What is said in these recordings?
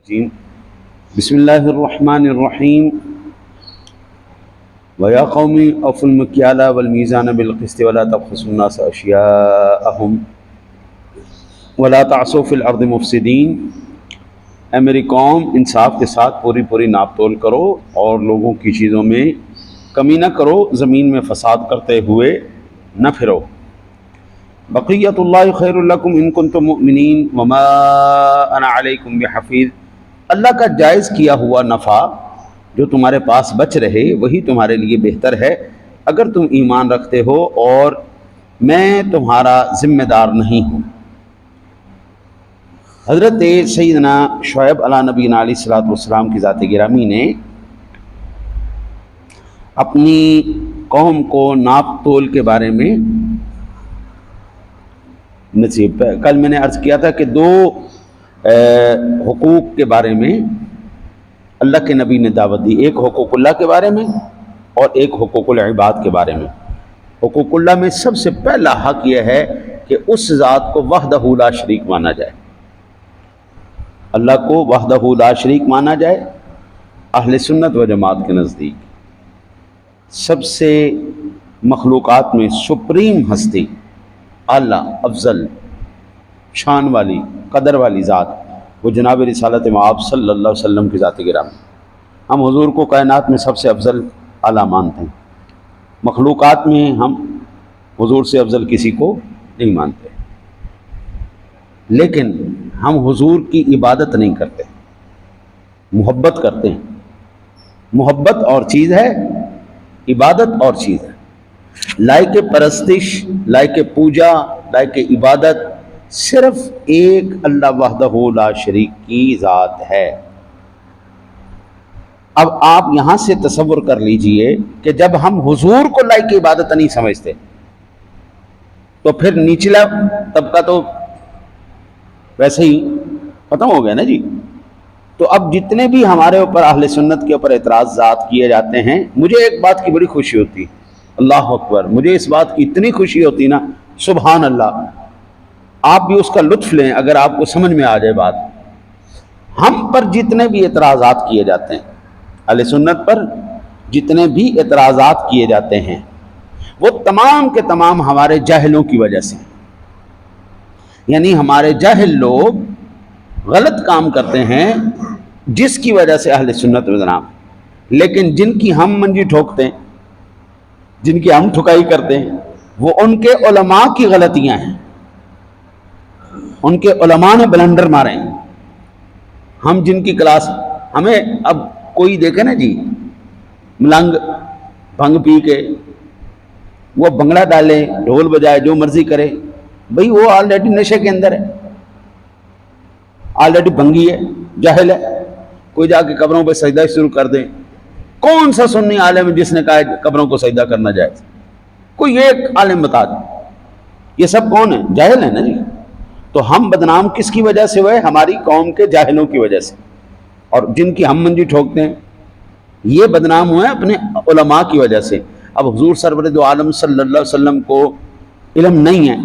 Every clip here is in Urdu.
الرجيم. بسم الله الرحمن الرحيم. ويا قوم أوفوا المكيال والميزان بالقسط ولا تبخسوا الناس أشياءهم ولا تعصوا في الأرض مفسدين. اے میری قوم، انصاف کے ساتھ پوری ناپ تول کرو اور لوگوں کی چیزوں میں کمی نہ کرو، زمین میں فساد کرتے ہوئے نہ پھرو. بقیت اللہ خیر لکم ان کنتم مؤمنین وما انا علیکم بحفیظ. اللہ کا جائز کیا ہوا نفع جو تمہارے پاس بچ رہے وہی تمہارے لیے بہتر ہے اگر تم ایمان رکھتے ہو، اور میں تمہارا ذمہ دار نہیں ہوں. حضرت سیدنا شعیب علیہ نبینا علیہ الصلوۃ والسلام کی ذات گرامی نے اپنی قوم کو ناپ تول کے بارے میں نصیب کل میں نے عرض کیا تھا کہ دو حقوق کے بارے میں اللہ کے نبی نے دعوت دی، ایک حقوق اللہ کے بارے میں اور ایک حقوق العباد کے بارے میں. حقوق اللہ میں سب سے پہلا حق یہ ہے کہ اس ذات کو وحدہ لا شریک مانا جائے، اللہ کو وحدہ لا شریک مانا جائے. اہل سنت و جماعت کے نزدیک سب سے مخلوقات میں سپریم ہستی، اعلیٰ افضل شان والی قدر والی ذات وہ جناب رسالت مآب صلی اللہ علیہ وسلم کی ذات گرامی. ہم حضور کو کائنات میں سب سے افضل اعلیٰ مانتے ہیں، مخلوقات میں ہم حضور سے افضل کسی کو نہیں مانتے، لیکن ہم حضور کی عبادت نہیں کرتے، محبت کرتے ہیں. محبت اور چیز ہے، عبادت اور چیز ہے. لائق پرستش، لائق پوجا، لائق عبادت صرف ایک اللہ وحدہ لا شریک کی ذات ہے. اب آپ یہاں سے تصور کر لیجئے کہ جب ہم حضور کو لائق عبادت نہیں سمجھتے تو پھر نچلا طبقہ تو ویسے ہی ختم ہو گیا نا جی. تو اب جتنے بھی ہمارے اوپر اہل سنت کے اوپر اعتراضات کیے جاتے ہیں، مجھے ایک بات کی بڑی خوشی ہوتی، اللہ اکبر، مجھے اس بات کی اتنی خوشی ہوتی نا، سبحان اللہ. آپ بھی اس کا لطف لیں اگر آپ کو سمجھ میں آ جائے بات. ہم پر جتنے بھی اعتراضات کیے جاتے ہیں، اہل سنت پر جتنے بھی اعتراضات کیے جاتے ہیں، وہ تمام کے تمام ہمارے جاہلوں کی وجہ سے، یعنی ہمارے جاہل لوگ غلط کام کرتے ہیں جس کی وجہ سے اہل سنت و جماعت، لیکن جن کی ہم منجی ٹھوکتے ہیں، جن کی ہم ٹھکائی کرتے ہیں، وہ ان کے علماء کی غلطیاں ہیں، ان کے علماء نے بلنڈر مارے ہیں. ہم جن کی کلاس، ہمیں اب کوئی دیکھے نا جی ملنگ بھنگ پی کے وہ بنگڑا ڈالے، ڈھول بجائے، جو مرضی کرے، بھئی وہ آلریڈی نشے کے اندر ہے، آلریڈی بھنگی ہے، جاہل ہے. کوئی جا کے قبروں پہ سجدہ شروع کر دیں. کون سا سنی عالم ہے جس نے کہا قبروں کو سجدہ کرنا جائز؟ کوئی ایک عالم بتا دیں. یہ سب کون ہیں؟ جاہل ہیں نا جی. تو ہم بدنام کس کی وجہ سے ہوئے؟ ہماری قوم کے جاہلوں کی وجہ سے، اور جن کی ہم منجی ٹھوکتے ہیں یہ بدنام ہوئے اپنے علماء کی وجہ سے. اب حضور سرور دو عالم صلی اللہ علیہ وسلم کو علم نہیں ہے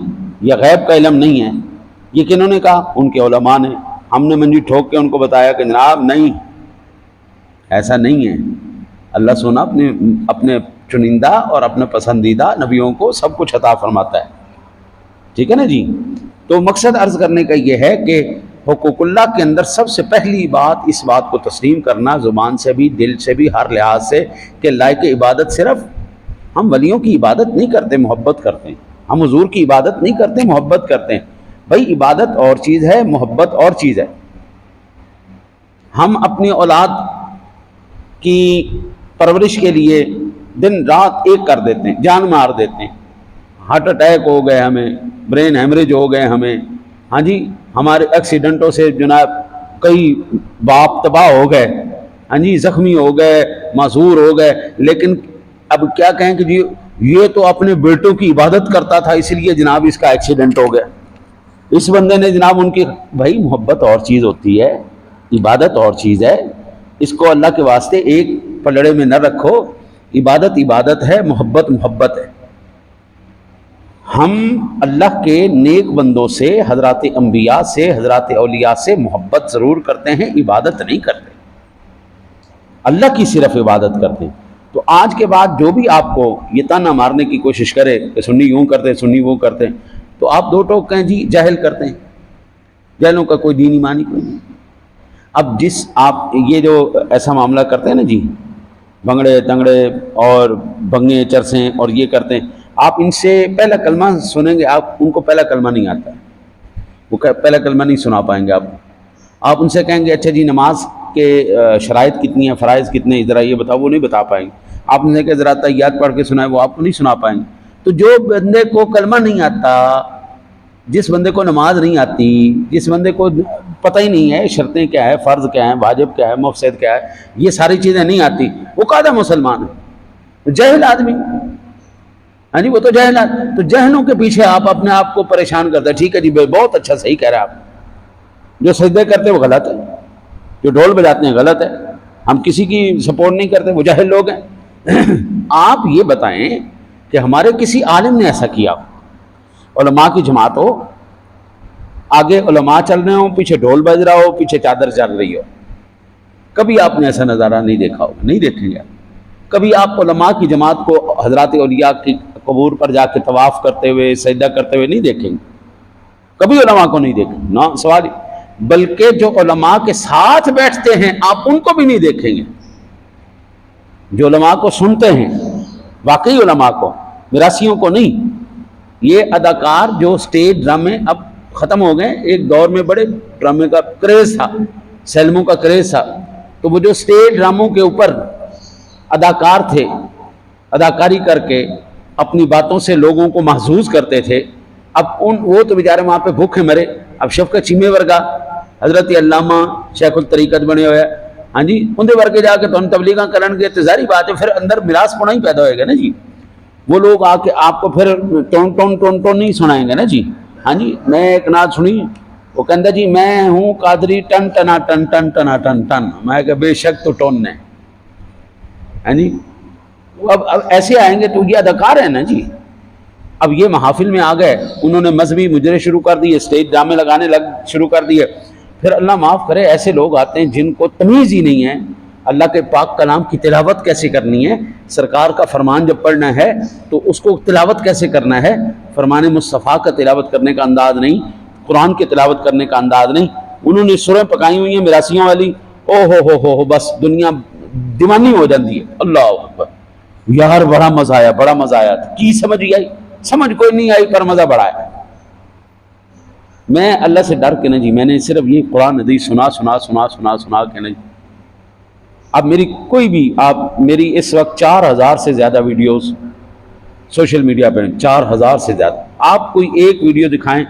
یا غیب کا علم نہیں ہے، یہ کنہوں نے کہا؟ ان کے علماء نے. ہم نے منجی ٹھوک کے ان کو بتایا کہ جناب نہیں، ایسا نہیں ہے. اللہ سونا اپنے چنندہ اور اپنے پسندیدہ نبیوں کو سب کچھ عطا فرماتا ہے، ٹھیک ہے نا جی. تو مقصد عرض کرنے کا یہ ہے کہ حقوق اللہ کے اندر سب سے پہلی بات اس بات کو تسلیم کرنا، زبان سے بھی دل سے بھی ہر لحاظ سے، کہ لائق عبادت صرف ہم ولیوں کی عبادت نہیں کرتے، محبت کرتے ہیں. ہم حضور کی عبادت نہیں کرتے، محبت کرتے ہیں. بھائی عبادت اور چیز ہے، محبت اور چیز ہے. ہم اپنی اولاد کی پرورش کے لیے دن رات ایک کر دیتے ہیں، جان مار دیتے ہیں. ہارٹ اٹیک ہو گئے ہمیں، برین ہیمریج ہو گئے ہمیں، ہاں جی، ہمارے ایکسیڈنٹوں سے جناب کئی باپ تباہ ہو گئے، ہاں جی، زخمی ہو گئے، معذور ہو گئے. لیکن اب کیا کہیں کہ جی یہ تو اپنے بیٹوں کی عبادت کرتا تھا اس لیے جناب اس کا ایکسیڈنٹ ہو گیا. اس بندے نے جناب ان کی، بھائی محبت اور چیز ہوتی ہے، عبادت اور چیز ہے. اس کو اللہ کے واسطے ایک پلڑے میں نہ رکھو. عبادت عبادت ہے، محبت محبت ہے. ہم اللہ کے نیک بندوں سے، حضرات انبیاء سے، حضرات اولیاء سے محبت ضرور کرتے ہیں، عبادت نہیں کرتے، اللہ کی صرف عبادت کرتے ہیں۔ تو آج کے بعد جو بھی آپ کو یہ تانا مارنے کی کوشش کرے کہ سنی یوں کرتے ہیں، سنی وہ کرتے ہیں، تو آپ دو ٹوک کہیں جی جاہل کرتے ہیں، جاہلوں کا کوئی دین ایمانی کوئی نہیں۔ اب جس آپ یہ جو ایسا معاملہ کرتے ہیں نا جی، بنگڑے تنگڑے اور بنگے چرسیں اور یہ کرتے ہیں، آپ ان سے پہلا کلمہ سنیں گے، آپ ان کو پہلا کلمہ نہیں آتا ہے، وہ پہلا کلمہ نہیں سنا پائیں گے آپ ان سے کہیں گے اچھا جی نماز کے شرائط کتنی ہیں، فرائض کتنے ہیں، ذرا یہ بتاؤ، وہ نہیں بتا پائیں گے۔ آپ نے کہا ذرا تحیات پڑھ کے سنائے، وہ آپ کو نہیں سنا پائیں گے۔ تو جو بندے کو کلمہ نہیں آتا، جس بندے کو نماز نہیں آتی، جس بندے کو پتہ ہی نہیں ہے شرطیں کیا ہے، فرض کیا ہے، واجب کیا ہے، مفسد کیا ہے، یہ ساری چیزیں نہیں آتی، وہ قاعدہ مسلمان ہے، جاہل آدمی، ہاں جی وہ تو جاہل آدمی۔ تو جہلوں کے پیچھے آپ اپنے آپ کو پریشان کرتے ہیں۔ ٹھیک ہے جی بہت اچھا، صحیح کہہ رہے ہیں آپ، جو سجدے کرتے ہیں وہ غلط ہے، جو ڈھول بجاتے ہیں غلط ہے، ہم کسی کی سپورٹ نہیں کرتے، وہ جاہل لوگ ہیں۔ آپ یہ بتائیں کہ ہمارے کسی عالم نے ایسا کیا، علماء کی جماعت ہو، آگے علماء چل رہے ہوں، پیچھے ڈھول بج رہا ہو، پیچھے چادر چل رہی ہو، کبھی آپ نے ایسا نظارہ نہیں دیکھا ہوگا، نہیں دیکھیں گے۔ کبھی آپ علماء کی جماعت کو حضرات اولیاء کی قبور پر جا کے طواف کرتے ہوئے، سجدہ کرتے ہوئے نہیں دیکھیں گے، کبھی علماء کو نہیں دیکھیں گے، نہ سوال ہی۔ بلکہ جو علماء کے ساتھ بیٹھتے ہیں آپ ان کو بھی نہیں دیکھیں گے، جو علماء کو سنتے ہیں، واقعی علماء کو، میراثیوں کو نہیں۔ یہ اداکار جو سٹیج ڈرامے اب ختم ہو گئے، ایک دور میں بڑے ڈرامے کا کریز تھا، سینموں کا کریز تھا، تو وہ جو سٹیج ڈراموں کے اوپر اداکار تھے، اداکاری کر کے اپنی باتوں سے لوگوں کو محظوظ کرتے تھے، اب وہ تو بیچارے وہاں پہ بھوکے مرے۔ اب شفقت چیمے ورگا حضرت علامہ شیخ الطریقت بنے ہوئے، ہاں جی اندے ورگے جا کے تو ہم تبلیغاں کرن گے تو ظاہری بات ہے پھر اندر مراث پونا ہی پیدا ہوئے گا نا جی۔ وہ لوگ آ کے آپ کو پھر ٹون ٹون ٹون ٹون نہیں سنائیں گے نا جی۔ ہاں جی میں ایک نعت سنی، وہ کہندا جی میں ہوں قادری ٹن ٹنا ٹن ٹن ٹنا ٹن ٹن، میں کہ بے شک تو ٹون نے، ہاں جی اب ایسے آئیں گے تو یہ اداکار ہیں نا جی۔ اب یہ محافل میں آ گئے، انہوں نے مذہبی مجرے شروع کر دیے، اسٹیج ڈرامے لگانے شروع کر دیے۔ پھر اللہ معاف کرے ایسے لوگ آتے ہیں جن کو تمیز ہی نہیں ہے اللہ کے پاک کلام کی تلاوت کیسے کرنی ہے، سرکار کا فرمان جب پڑھنا ہے تو اس کو تلاوت کیسے کرنا ہے، فرمان مصطفیٰ کا تلاوت کرنے کا انداز نہیں، قرآن کی تلاوت کرنے کا انداز نہیں۔ انہوں نے سوریں پکائی ہوئی ہیں میراثیوں والی، او ہو بس دنیا دیوانی ہو جاتی ہے۔ اللہ اکبر، یار بڑا مزہ آیا، بڑا مزہ آیا، کی سمجھ آئی؟ سمجھ کوئی نہیں آئی پر مزہ بڑا ہے۔ میں اللہ سے ڈر کے نا جی، میں نے صرف یہ قرآن حدیث سنا کے نہیں۔ اب میری کوئی بھی، آپ میری اس وقت 4000 سے زیادہ ویڈیوز سوشل میڈیا پہ، 4000 سے زیادہ، آپ کوئی ایک ویڈیو دکھائیں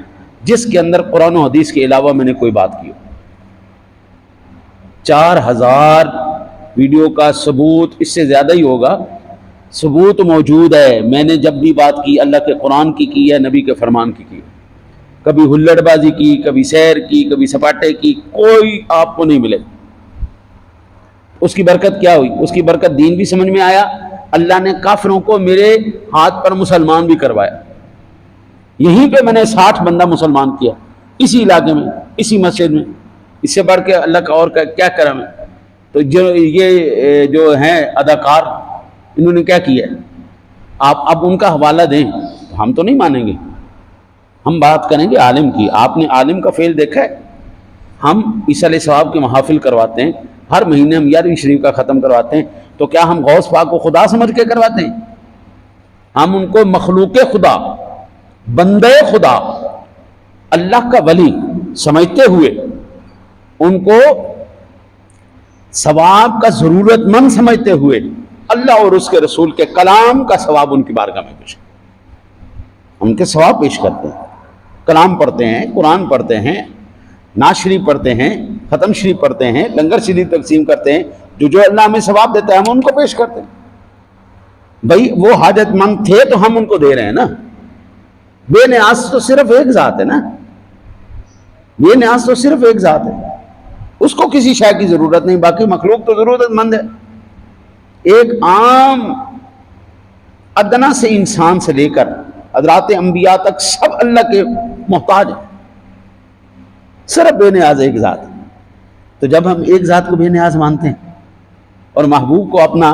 جس کے اندر قرآن و حدیث کے علاوہ میں نے کوئی بات کی ہو۔ 4000 ویڈیو کا ثبوت اس سے زیادہ ہی ہوگا، ثبوت موجود ہے۔ میں نے جب بھی بات کی اللہ کے قرآن کی ہے، نبی کے فرمان کی ہے، کبھی ہلڑ بازی کی، کبھی سیر کی، کبھی سپاٹے کی، کوئی آپ کو نہیں ملے۔ اس کی برکت کیا ہوئی؟ اس کی برکت دین بھی سمجھ میں آیا، اللہ نے کافروں کو میرے ہاتھ پر مسلمان بھی کروایا۔ یہیں پہ میں نے 60 بندہ مسلمان کیا، اسی علاقے میں، اسی مسجد میں، اس سے بڑھ کے اللہ کا اور کیا کرم ہے۔ تو یہ جو ہیں اداکار، انہوں نے کیا کیا ہے؟ آپ اب ان کا حوالہ دیں، ہم تو نہیں مانیں گے، ہم بات کریں گے عالم کی۔ آپ نے عالم کا فعل دیکھا ہے؟ ہم ایصال ثواب کے محافل کرواتے ہیں، ہر مہینے ہم 11ویں شریف کا ختم کرواتے ہیں، تو کیا ہم غوث پاک کو خدا سمجھ کے کرواتے ہیں؟ ہم ان کو مخلوق خدا، بندے خدا، اللہ کا ولی سمجھتے ہوئے ان کو ثواب کا ضرورت مند سمجھتے ہوئے اللہ اور اس کے رسول کے کلام کا ثواب ان کی بارگاہ میں پیش کرتے ہیں، ان کے ثواب پیش کرتے ہیں۔ کلام پڑھتے ہیں، قرآن پڑھتے ہیں، نعت شریف پڑھتے ہیں، ختم شریف پڑھتے ہیں، لنگر شریف تقسیم کرتے ہیں، جو اللہ ہمیں ثواب دیتا ہے ہم ان کو پیش کرتے ہیں۔ بھائی وہ حاجت مند تھے تو ہم ان کو دے رہے ہیں نا۔ بے نیاز تو صرف ایک ذات ہے نا، بے نیاز تو صرف ایک ذات ہے، اس کو کسی شے کی ضرورت نہیں، باقی مخلوق تو ضرورت مند ہے۔ ایک عام ادنا سے انسان سے لے کر حضرات انبیاء تک سب اللہ کے محتاج ہیں، صرف بے نیاز ایک ذات۔ تو جب ہم ایک ذات کو بے نیاز مانتے ہیں اور محبوب کو اپنا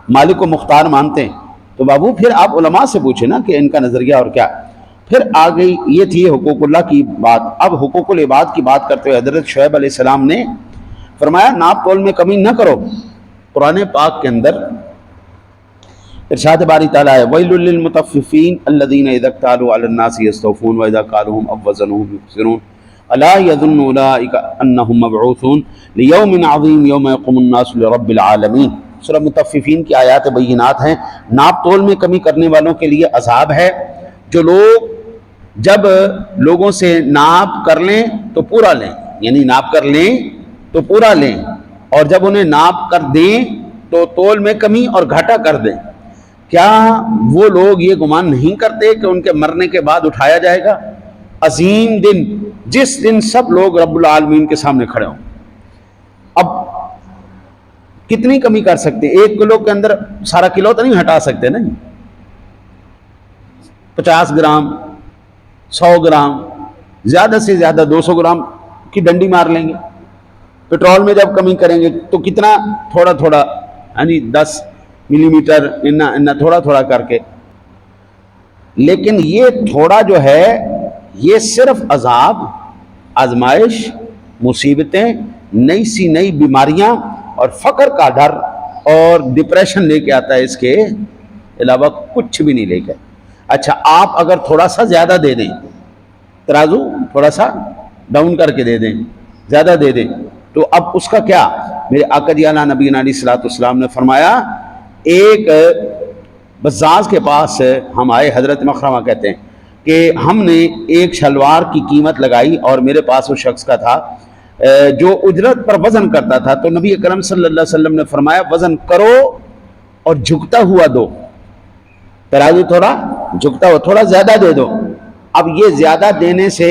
مالک و مختار مانتے ہیں تو بابو پھر آپ علماء سے پوچھیں نا کہ ان کا نظریہ اور کیا۔ پھر آ گئی، یہ تھی حقوق اللہ کی بات۔ اب حقوق العباد کی بات کرتے ہوئے حضرت شعیب علیہ السلام نے فرمایا ناپ تول میں کمی نہ کرو۔ قرآن پاک کے اندر ارشاد باری تعالیٰ ہے وَيْلٌ لِّلْمُطَفِّفِينَ الَّذِينَ إِذَا اكْتَالُوا عَلَى النَّاسِ يَسْتَوْفُونَ وَإِذَا كَالُوهُمْ أَو وَّزَنُوهُمْ يُخْسِرُونَ أَلَا يَظُنُّ أُولَٰئِكَ أَنَّهُم مَّبْعُوثُونَ لِيَوْمٍ عَظِيمٍ يَوْمَ يَقُومُ النَّاسُ لِرَبِّ الْعَالَمِينَ۔ سورہ مطففین کی آیات بینات ہیں۔ ناپ تول میں کمی کرنے والوں کے لیے عذاب ہے، جو لوگ جب لوگوں سے ناپ کر لیں تو پورا لیں، یعنی ناپ کر لیں تو پورا لیں، اور جب انہیں ناپ کر دیں تو تول میں کمی اور گھاٹا کر دیں۔ کیا وہ لوگ یہ گمان نہیں کرتے کہ ان کے مرنے کے بعد اٹھایا جائے گا؟ عظیم دن، جس دن سب لوگ رب العالمین کے سامنے کھڑے ہوں۔ اب کتنی کمی کر سکتے ہیں؟ 1 کلو کے اندر سارا کلو تو نہیں ہٹا سکتے نا، 50 گرام 100 گرام، زیادہ سے زیادہ 200 گرام کی ڈنڈی مار لیں گے۔ پیٹرول میں جب کمی کریں گے تو کتنا تھوڑا تھوڑا، یعنی 10 ملی میٹر انا تھوڑا تھوڑا کر کے۔ لیکن یہ تھوڑا جو ہے یہ صرف عذاب، آزمائش، مصیبتیں، نئی سی نئی بیماریاں اور فقر کا ڈر اور ڈپریشن لے کے آتا ہے، اس کے علاوہ کچھ بھی نہیں لے کے۔ اچھا آپ اگر تھوڑا سا زیادہ دے دیں، ترازو تھوڑا سا ڈاؤن کر کے دے دیں، زیادہ دے دیں، تو اب اس کا کیا؟ میرے آقا جی اعلیٰ نبی علیہ الصلوۃ والسلام نے فرمایا ایک بزاز کے پاس ہم آئے، حضرت مخرمہ کہتے ہیں کہ ہم نے ایک شلوار کی قیمت لگائی اور میرے پاس اس شخص کا تھا جو اجرت پر وزن کرتا تھا، تو نبی اکرم صلی اللہ علیہ وسلم نے فرمایا وزن کرو اور جھکتا ہوا دو، ترازو تھوڑا جھکتا ہوا، تھوڑا زیادہ دے دو۔ اب یہ زیادہ دینے سے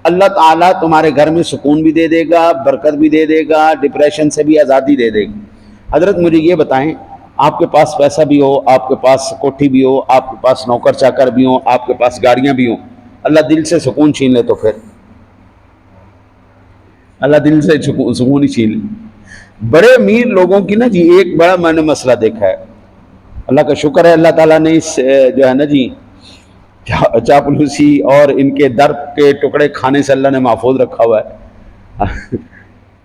اللہ تعالیٰ تمہارے گھر میں سکون بھی دے دے گا، برکت بھی دے دے گا، ڈپریشن سے بھی آزادی دے دے گا۔ حضرت مجھے یہ بتائیں، آپ کے پاس پیسہ بھی ہو، آپ کے پاس کوٹھی بھی ہو، آپ کے پاس نوکر چاکر بھی ہوں، آپ کے پاس گاڑیاں بھی ہوں، اللہ دل سے سکون چھین لے تو پھر اللہ دل سے سکون ہی چھین لے۔ بڑے امیر لوگوں کی نا جی ایک بڑا میں نے مسئلہ دیکھا ہے، اللہ کا شکر ہے اللہ تعالیٰ نے اس جو ہے نا جی چاپلوسی اور ان کے درد کے ٹکڑے کھانے سے اللہ نے محفوظ رکھا ہوا ہے۔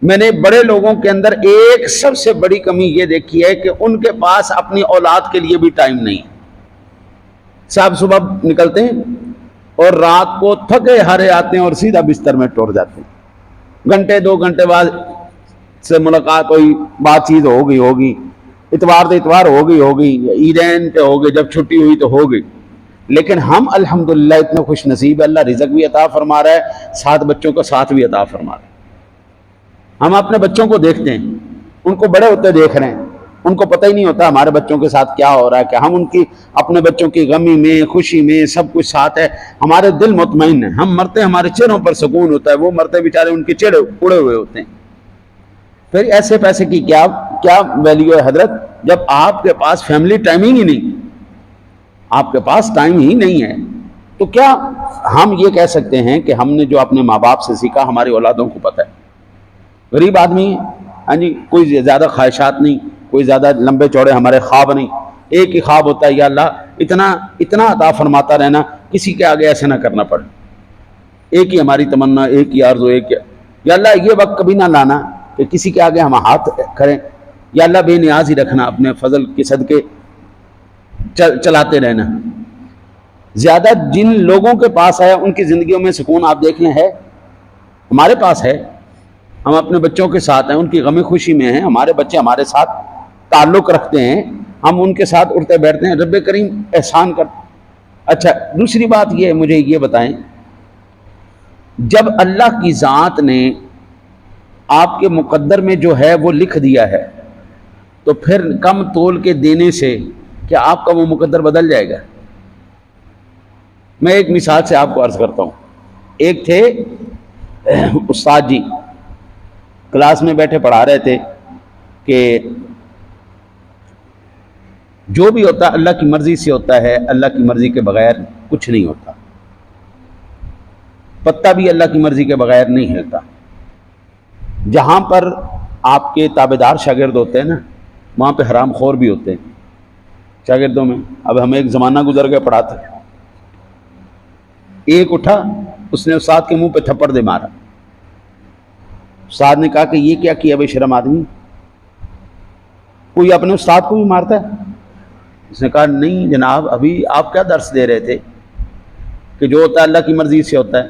میں نے بڑے لوگوں کے اندر ایک سب سے بڑی کمی یہ دیکھی ہے کہ ان کے پاس اپنی اولاد کے لیے بھی ٹائم نہیں۔ صاحب صبح نکلتے ہیں اور رات کو تھکے ہارے آتے ہیں اور سیدھا بستر میں ٹور جاتے ہیں، گھنٹے 2 گھنٹے بعد سے ملاقات ہوئی، بات چیت ہوگی، اتوار تو اتوار ہوگی، عیدین پہ ہو گئی، جب چھٹی ہوئی تو ہو گئی۔ لیکن ہم الحمدللہ اتنے خوش نصیب ہے، اللہ رزق بھی عطا فرما رہا ہے، 7 بچوں کا ساتھ بھی عطا فرما رہا ہے۔ ہم اپنے بچوں کو دیکھتے ہیں، ان کو بڑے ہوتے دیکھ رہے ہیں، ان کو پتہ ہی نہیں ہوتا ہمارے بچوں کے ساتھ کیا ہو رہا ہے، کہ ہم ان کی اپنے بچوں کی غمی میں خوشی میں سب کچھ ساتھ ہے، ہمارے دل مطمئن ہیں، ہم مرتے ہمارے چہروں پر سکون ہوتا ہے، وہ مرتے بیچارے ان کے چہرے اڑے ہوئے ہوتے ہیں۔ پھر ایسے پیسے کی کیا ویلیو ہے حضرت، جب آپ کے پاس فیملی ٹائمنگ ہی نہیں، آپ کے پاس ٹائم ہی نہیں ہے، تو کیا ہم یہ کہہ سکتے ہیں کہ ہم نے جو اپنے ماں باپ سے سیکھا ہماری اولادوں کو پتہ ہے؟ غریب آدمی ہے، ہاں جی، کوئی زیادہ خواہشات نہیں، کوئی زیادہ لمبے چوڑے ہمارے خواب نہیں، ایک ہی خواب ہوتا ہے یا اللہ اتنا عطا فرماتا رہنا، کسی کے آگے ایسے نہ کرنا پڑے، ایک ہی ہماری تمنا، ایک ہی آرزو، یا اللہ یہ وقت کبھی نہ لانا کہ کسی کے آگے ہم ہاتھ کریں، یا اللہ بے نیاز ہی رکھنا، اپنے فضل کے صدقے چلاتے رہنا۔ زیادہ جن لوگوں کے پاس ہے ان کی زندگیوں میں سکون آپ دیکھ لیں ہے، ہمارے پاس ہے، ہم اپنے بچوں کے ساتھ ہیں، ان کی غم خوشی میں ہیں، ہمارے بچے ہمارے ساتھ تعلق رکھتے ہیں، ہم ان کے ساتھ اٹھتے بیٹھتے ہیں، رب کریم احسان کرتے۔ اچھا دوسری بات یہ مجھے یہ بتائیں، جب اللہ کی ذات نے آپ کے مقدر میں جو ہے وہ لکھ دیا ہے، تو پھر کم تول کے دینے سے کیا آپ کا وہ مقدر بدل جائے گا؟ میں ایک مثال سے آپ کو عرض کرتا ہوں۔ ایک تھے استاد جی، کلاس میں بیٹھے پڑھا رہے تھے کہ جو بھی ہوتا ہے اللہ کی مرضی سے ہوتا ہے، اللہ کی مرضی کے بغیر کچھ نہیں ہوتا۔ پتا بھی اللہ کی مرضی کے بغیر نہیں ہلتا۔ جہاں پر آپ کے تابعدار شاگرد ہوتے ہیں نا، وہاں پہ حرام خور بھی ہوتے ہیں شاگردوں میں۔ اب ہمیں ایک زمانہ گزر گیا پڑھاتے، ایک اٹھا، اس نے استاد کے منہ پہ تھپڑ دے مارا۔ استاد نے کہا کہ یہ کیا کیا بے شرم آدمی، کوئی اپنے استاد کو بھی مارتا ہے؟ اس نے کہا نہیں جناب، ابھی آپ کیا درس دے رہے تھے کہ جو ہوتا ہے اللہ کی مرضی سے ہوتا ہے،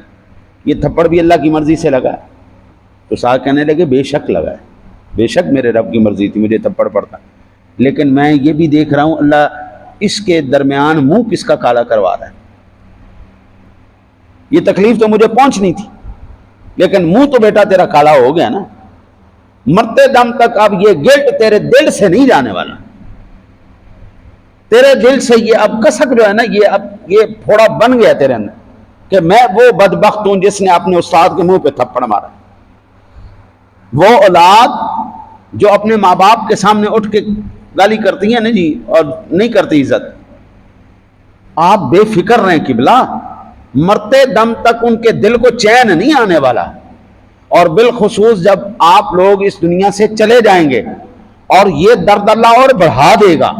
یہ تھپڑ بھی اللہ کی مرضی سے لگا ہے۔ تو استاد کہنے لگے بے شک لگا ہے، بے شک میرے رب کی مرضی تھی مجھے تھپڑ پڑتا، لیکن میں یہ بھی دیکھ رہا ہوں اللہ اس کے درمیان منہ کس کا کالا کروا رہا ہے۔ یہ تکلیف تو مجھے پہنچنی تھی، لیکن منہ تو بیٹا تیرا کالا ہو گیا نا۔ مرتے دم تک اب یہ گلٹ تیرے دل سے نہیں جانے والا، تیرے دل سے یہ اب کسک جو ہے نا، یہ پھوڑا بن گیا تیرے اندر کہ میں وہ بدبخت ہوں جس نے اپنے استاد کے منہ پہ تھپڑ مارا۔ وہ اولاد جو اپنے ماں باپ کے سامنے اٹھ کے گالی کرتی ہیں نا جی، اور نہیں کرتی عزت، آپ بے فکر رہیں قبلہ، مرتے دم تک ان کے دل کو چین نہیں آنے والا، اور بالخصوص جب آپ لوگ اس دنیا سے چلے جائیں گے، اور یہ درد اللہ اور بڑھا دے گا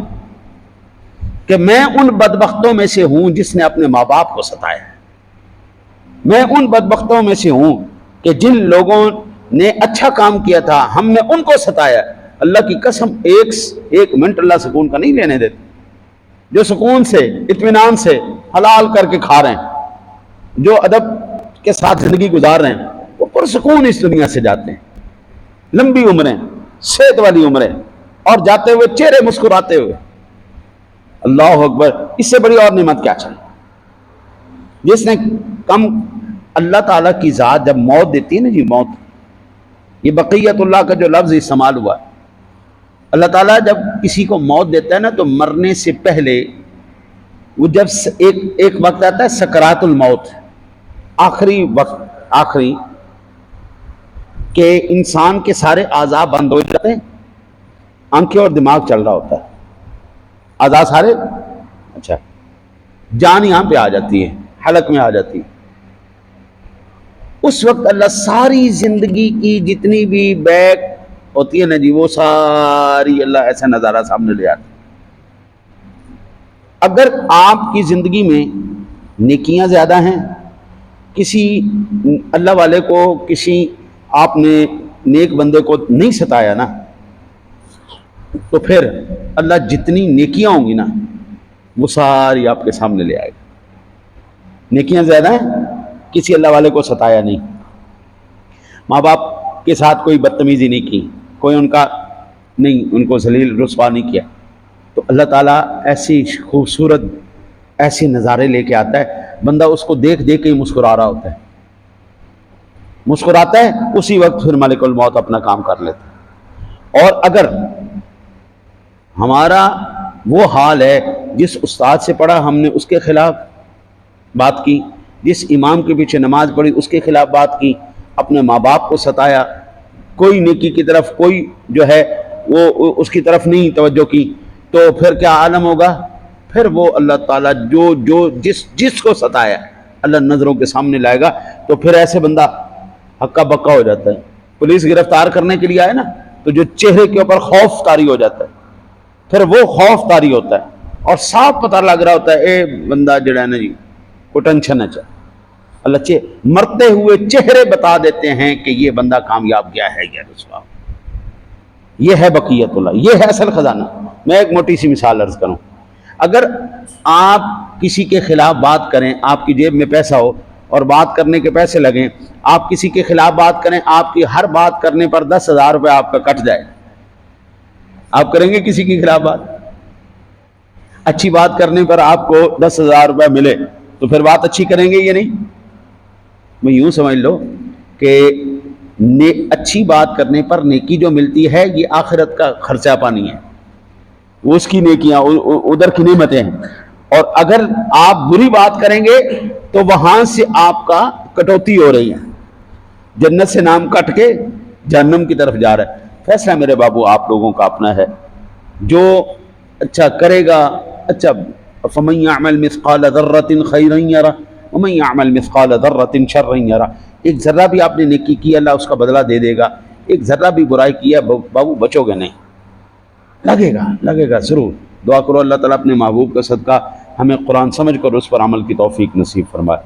کہ میں ان بدبختوں میں سے ہوں جس نے اپنے ماں باپ کو ستایا ہے، میں ان بدبختوں میں سے ہوں کہ جن لوگوں نے اچھا کام کیا تھا ہم نے ان کو ستایا۔ اللہ کی قسم ایک منٹ اللہ سکون کا نہیں لینے دیتے۔ جو سکون سے اطمینان سے حلال کر کے کھا رہے ہیں، جو ادب کے ساتھ زندگی گزار رہے ہیں، وہ پرسکون اس دنیا سے جاتے ہیں، لمبی عمریں، صحت والی عمریں، اور جاتے ہوئے چہرے مسکراتے ہوئے۔ اللہ اکبر، اس سے بڑی اور نعمت کیا چاہیے؟ جس نے کم اللہ تعالیٰ کی ذات جب موت دیتی ہے نا جی، موت، یہ بقیت اللہ کا جو لفظ استعمال ہوا ہے، اللہ تعالیٰ جب کسی کو موت دیتا ہے نا تو مرنے سے پہلے وہ جب ایک وقت آتا ہے سکرات الموت، آخری وقت، آخری کہ انسان کے سارے اعضاء بند ہو جاتے ہیں، آنکھیں اور دماغ چل رہا ہوتا ہے، اعضاء سارے، اچھا جان یہاں پہ آ جاتی ہے، حلق میں آ جاتی ہے۔ اس وقت اللہ ساری زندگی کی جتنی بھی بیک ہوتی ہے نا جی، وہ ساری اللہ ایسا نظارہ سامنے لے آتا ہے۔ اگر آپ کی زندگی میں نیکیاں زیادہ ہیں، کسی اللہ والے کو، کسی آپ نے نیک بندے کو نہیں ستایا نا، تو پھر اللہ جتنی نیکیاں ہوں گی نا وہ ساری آپ کے سامنے لے آئے گا۔ نیکیاں زیادہ ہیں، کسی اللہ والے کو ستایا نہیں، ماں باپ کے ساتھ کوئی بدتمیزی نہیں کی، کوئی ان کا نہیں، ان کو ذلیل رسوا نہیں کیا، تو اللہ تعالیٰ ایسی خوبصورت ایسے نظارے لے کے آتا ہے، بندہ اس کو دیکھ دیکھ کے ہی مسکرا رہا ہوتا ہے، مسکراتا ہے، اسی وقت پھر ملک الموت اپنا کام کر لیتا ہے۔ اور اگر ہمارا وہ حال ہے، جس استاد سے پڑھا ہم نے اس کے خلاف بات کی، جس امام کے پیچھے نماز پڑھی اس کے خلاف بات کی، اپنے ماں باپ کو ستایا، کوئی نیکی کی طرف کوئی جو ہے وہ اس کی طرف نہیں توجہ کی، تو پھر کیا عالم ہوگا؟ پھر وہ اللہ تعالیٰ جس کو ستایا اللہ نظروں کے سامنے لائے گا، تو پھر ایسے بندہ ہکا بکا ہو جاتا ہے۔ پولیس گرفتار کرنے کے لیے آئے نا، تو جو چہرے کے اوپر خوف طاری ہو جاتا ہے، پھر وہ خوف طاری ہوتا ہے، اور صاف پتہ لگ رہا ہوتا ہے اے بندہ جڑا ہے نا جی کو ٹینشن ہے، چاہے اللہ مرتے ہوئے چہرے بتا دیتے ہیں کہ یہ بندہ کامیاب گیا ہے یا رسوا۔ یہ ہے بقیت اللہ، یہ ہے اصل خزانہ۔ میں ایک موٹی سی مثال عرض کروں، اگر آپ کسی کے خلاف بات کریں، آپ کی جیب میں پیسہ ہو اور بات کرنے کے پیسے لگیں، آپ کسی کے خلاف بات کریں، آپ کی ہر بات کرنے پر 10,000 روپے آپ کا کٹ جائے، آپ کریں گے کسی کے خلاف بات؟ اچھی بات کرنے پر آپ کو 10,000 روپے ملے تو پھر بات اچھی کریں گے یا نہیں؟ میں یوں سمجھ لو کہ اچھی بات کرنے پر نیکی جو ملتی ہے یہ آخرت کا خرچہ پانی ہے، وہ اس کی نیکیاں، ادھر کی نعمتیں ہیں، اور اگر آپ بری بات کریں گے تو وہاں سے آپ کا کٹوتی ہو رہی ہے، جنت سے نام کٹ کے جہنم کی طرف جا رہا ہے۔ فیصلہ میرے بابو آپ لوگوں کا اپنا ہے، جو اچھا کرے گا، اچھا فمن یعمل مثقال ذرۃ خیرا یرہ ومن یعمل مثقال ذرۃ شرا یرہ، ایک ذرہ بھی آپ نے نیکی کی اللہ اس کا بدلہ دے دے گا، ایک ذرہ بھی برائی کی ہے بابو بچو گے نہیں، لگے گا ضرور۔ دعا کرو اللہ تعالیٰ اپنے محبوب کا صدقہ ہمیں قرآن سمجھ کر اس پر عمل کی توفیق نصیب فرمائے۔